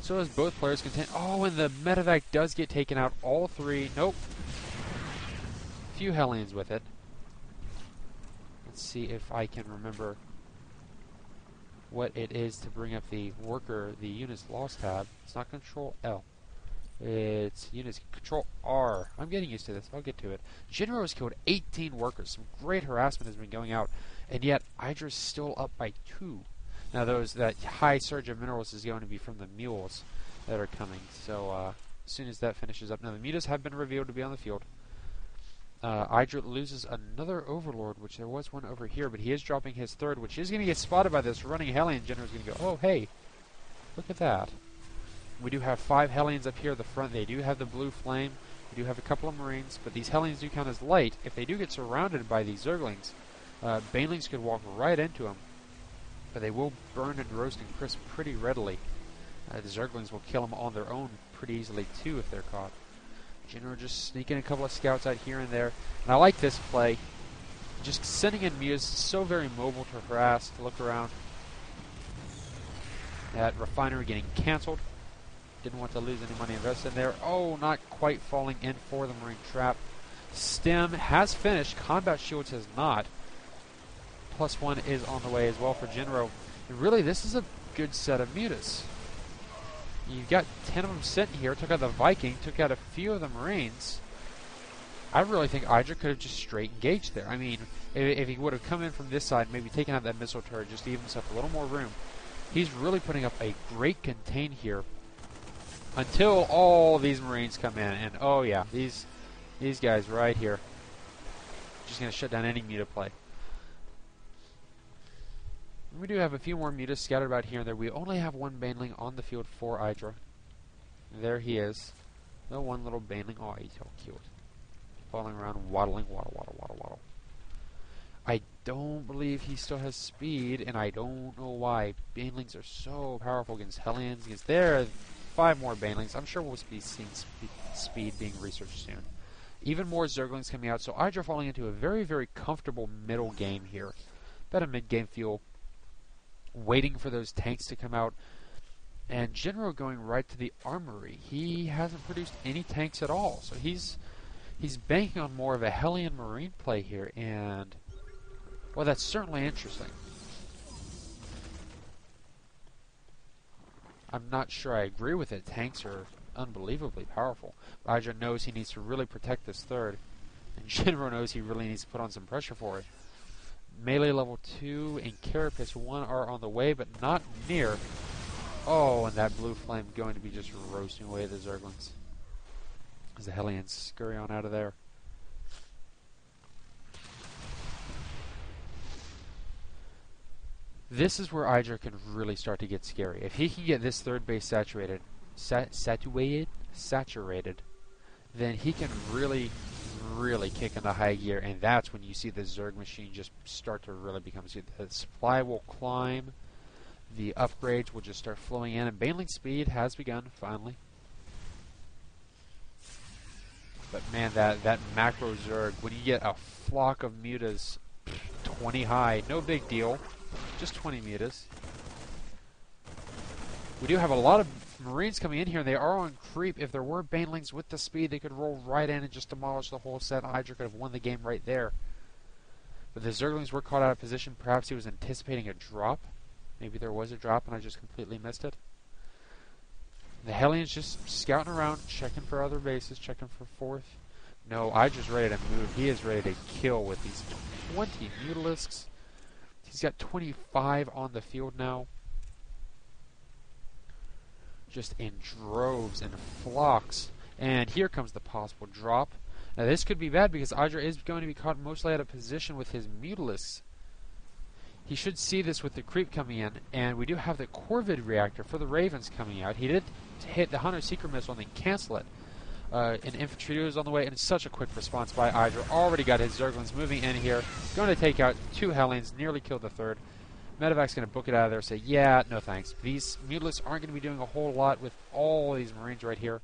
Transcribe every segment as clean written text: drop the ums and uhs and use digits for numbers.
So as both players contend. Oh, and the medevac does get taken out. All three. Nope. Few Hellions with it. Let's see if I can remember what it is to bring up the worker, the units lost tab. It's not Control L. It's units Control R. I'm getting used to this. I'll get to it. Jinro has killed 18 workers. Some great harassment has been going out, and yet Idra's still up by 2. Now that high surge of minerals is going to be from the mules that are coming. So as soon as that finishes up, now the mutas have been revealed to be on the field. Idra loses another Overlord, which there was one over here, but he is dropping his third, which is going to get spotted by this running Hellion. Jinro's going to go, oh hey, look at that. We do have 5 Hellions up here at the front. They do have the blue flame. We do have a couple of Marines, but these Hellions do count as light. If they do get surrounded by these Zerglings, Banelings could walk right into them, but they will burn and roast and crisp pretty readily. The Zerglings will kill them on their own pretty easily too if they're caught. Jinro just sneaking a couple of scouts out here and there, and I like this play. Just sending in mutas, so very mobile to harass, to look around. That refinery getting cancelled. Didn't want to lose any money invested in there. Oh, not quite falling in for the Marine trap. Stem has finished. Combat Shields has not. +1 is on the way as well for Jinro. And really, this is a good set of mutas. You've got 10 of them sitting here. Took out the Viking. Took out a few of the Marines. I really think Idra could have just straight engaged there. I mean, if he would have come in from this side, maybe taken out that missile turret just to give himself a little more room. He's really putting up a great contain here until all these Marines come in. And oh yeah, these guys right here. Just going to shut down any muta play. We do have a few more mutas scattered about here and there. We only have one Baneling on the field for Idra. There he is. The one little Baneling. Oh, he's so cute. Falling around, waddling, waddle. I don't believe he still has speed, and I don't know why. Banelings are so powerful against Hellions. Against there, 5 more Banelings. I'm sure we'll be seeing speed being researched soon. Even more Zerglings coming out, so Idra falling into a very, very comfortable middle game here. About a mid-game feel. Waiting for those tanks to come out. And Jinro going right to the armory. He hasn't produced any tanks at all, so he's banking on more of a Hellion Marine play here, and well, that's certainly interesting. I'm not sure I agree with it. Tanks are unbelievably powerful. Idra knows he needs to really protect this third, and Jinro knows he really needs to put on some pressure for it. Melee level 2 and Carapace 1 are on the way, but not near. Oh, and that blue flame going to be just roasting away the Zerglings as the Hellions scurry on out of there. This is where Idra can really start to get scary. If he can get this third base saturated, then he can really kick into high gear, and that's when you see the Zerg machine just start to really become good. The supply will climb, the upgrades will just start flowing in, and Baneling speed has begun, finally. But man, that macro Zerg, when you get a flock of mutas 20 high, no big deal, just 20 mutas. We do have a lot of Marines coming in here, and they are on creep. If there were Banelings with the speed, they could roll right in and just demolish the whole set. Idra could have won the game right there. But the Zerglings were caught out of position. Perhaps he was anticipating a drop. Maybe there was a drop and I just completely missed it. The Hellions just scouting around, checking for other bases, checking for fourth. No, Idra's ready to move. He is ready to kill with these 20 Mutalisks. He's got 25 on the field now. Just in droves and flocks. And here comes the possible drop. Now this could be bad because Idra is going to be caught mostly out of position with his Mutalisks. He should see this with the creep coming in, and we do have the Corvid reactor for the Ravens coming out. He did hit the Hunter-Seeker missile and then cancel it. An infantry is on the way, and it's such a quick response by Idra. Already got his Zerglings moving in here. Going to take out 2 Hellions, nearly killed the third. Medevac's going to book it out of there and say, yeah, no thanks. These Mutalisks aren't going to be doing a whole lot with all these Marines right here.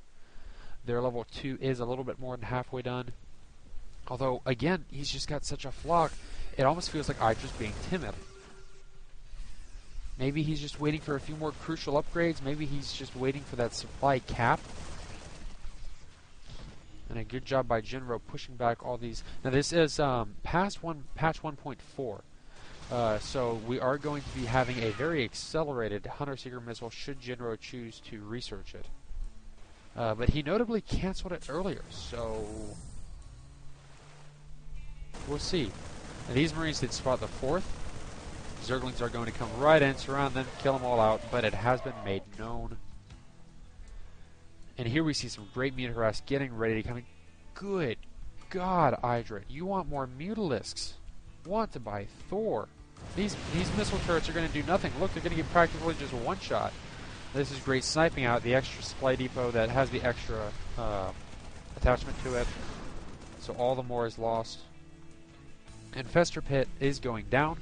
Their level 2 is a little bit more than halfway done. Although, again, he's just got such a flock, it almost feels like Idra's being timid. Maybe he's just waiting for a few more crucial upgrades. Maybe he's just waiting for that supply cap. And a good job by Jinro pushing back all these. Now this is patch 1.4. So we are going to be having a very accelerated Hunter-Seeker missile should Jinro choose to research it. But he notably canceled it earlier, so we'll see. And these Marines did spot the 4th. Zerglings are going to come right in, surround them, kill them all out, but it has been made known. And here we see some great Mutaharass getting ready to come in. Good God, Idra, you want more Mutalisks. Want to buy Thor. These missile turrets are going to do nothing. Look, they're going to get practically just one shot. This is great sniping out the extra supply depot that has the extra attachment to it. So all the more is lost. Infestor Pit is going down.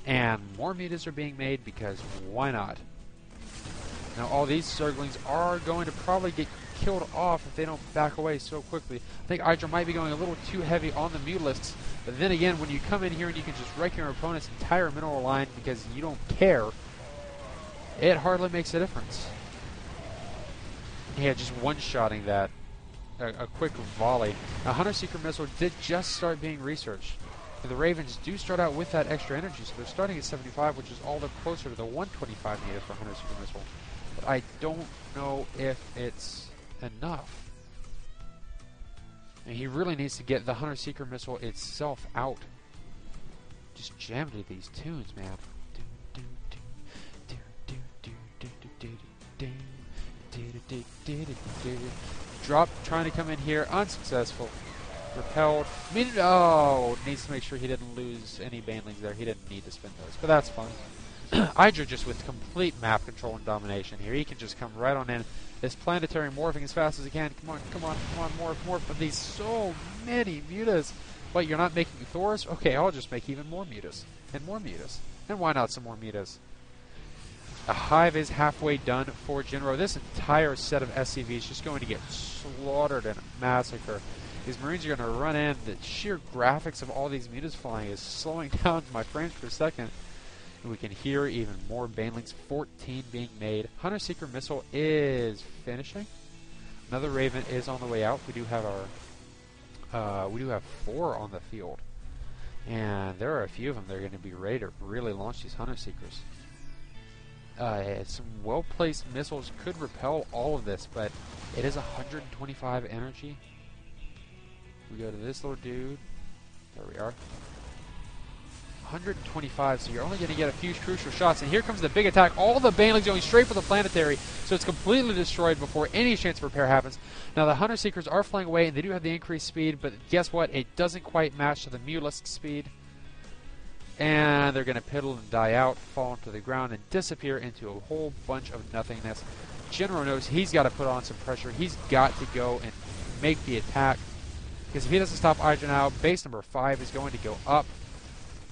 And more mutas are being made because why not? Now all these Zerglings are going to probably get killed off if they don't back away so quickly. I think Idra might be going a little too heavy on the Mutalisks. But then again, when you come in here and you can just wreck your opponent's entire mineral line because you don't care, it hardly makes a difference. Yeah, just one-shotting that. A quick volley. Now Hunter-Seeker missile did just start being researched. And the Ravens do start out with that extra energy, so they're starting at 75, which is all the closer to the 125 needed for Hunter-Seeker missile. But I don't know if it's enough. And he really needs to get the Hunter-Seeker missile itself out. Just jam to these tunes, man. Drop, trying to come in here, unsuccessful. Repelled. Oh, needs to make sure he didn't lose any banelings there. He didn't need to spin those, but that's fine. Idra just with complete map control and domination here. He can just come right on in. This planetary morphing as fast as he can. Come on, come on, come on, morph. But these so many mutas. What, you're not making Thors? Okay, I'll just make even more mutas. And more mutas. And why not some more mutas? A hive is halfway done for Jinro. This entire set of SCVs is just going to get slaughtered and massacred. These Marines are going to run in. The sheer graphics of all these mutas flying is slowing down to my frames per second. And we can hear even more banelings. 14 being made. Hunter-Seeker missile is finishing. Another Raven is on the way out. We do have our, we do have 4 on the field, and there are a few of them that are going to be ready to really launch these Hunter-Seekers. Some well-placed missiles could repel all of this, but it is 125 energy. We go to this little dude. There we are. 125, so you're only going to get a few crucial shots. And here comes the big attack. All the banelings going straight for the planetary, so it's completely destroyed before any chance of repair happens. Now the Hunter-Seekers are flying away, and they do have the increased speed, but guess what? It doesn't quite match to the Mutalisk speed. And they're going to piddle and die out, fall into the ground, and disappear into a whole bunch of nothingness. Jinro knows he's got to put on some pressure. He's got to go and make the attack. Because if he doesn't stop Idra now, base number 5 is going to go up.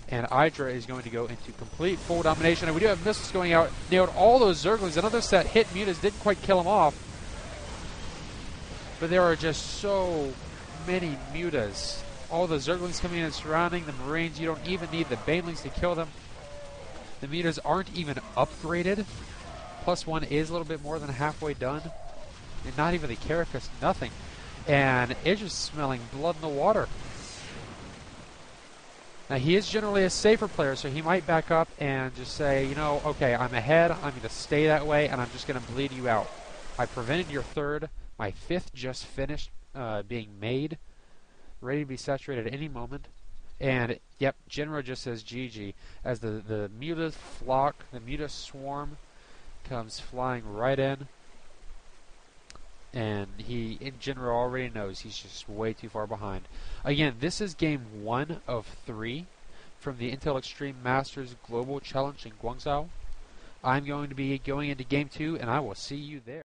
And Idra is going to go into complete full domination. And we do have missiles going out. Nailed all those Zerglings. Another set hit mutas. Didn't quite kill them off. But there are just so many mutas. All the Zerglings coming in and surrounding the Marines. You don't even need the banelings to kill them. The mutas aren't even upgraded. +1 is a little bit more than halfway done. And not even the carapace, nothing. And it's just smelling blood in the water. Now, he is generally a safer player, so he might back up and just say, you know, okay, I'm ahead, I'm going to stay that way, and I'm just going to bleed you out. I prevented your 3rd. My 5th just finished being made, ready to be saturated at any moment. And, yep, Jinro just says GG, as the muta flock, the muta swarm, comes flying right in. And Jinro already knows he's just way too far behind. Again, this is game 1 of 3 from the Intel Extreme Masters Global Challenge in Guangzhou. I'm going to be going into game 2, and I will see you there.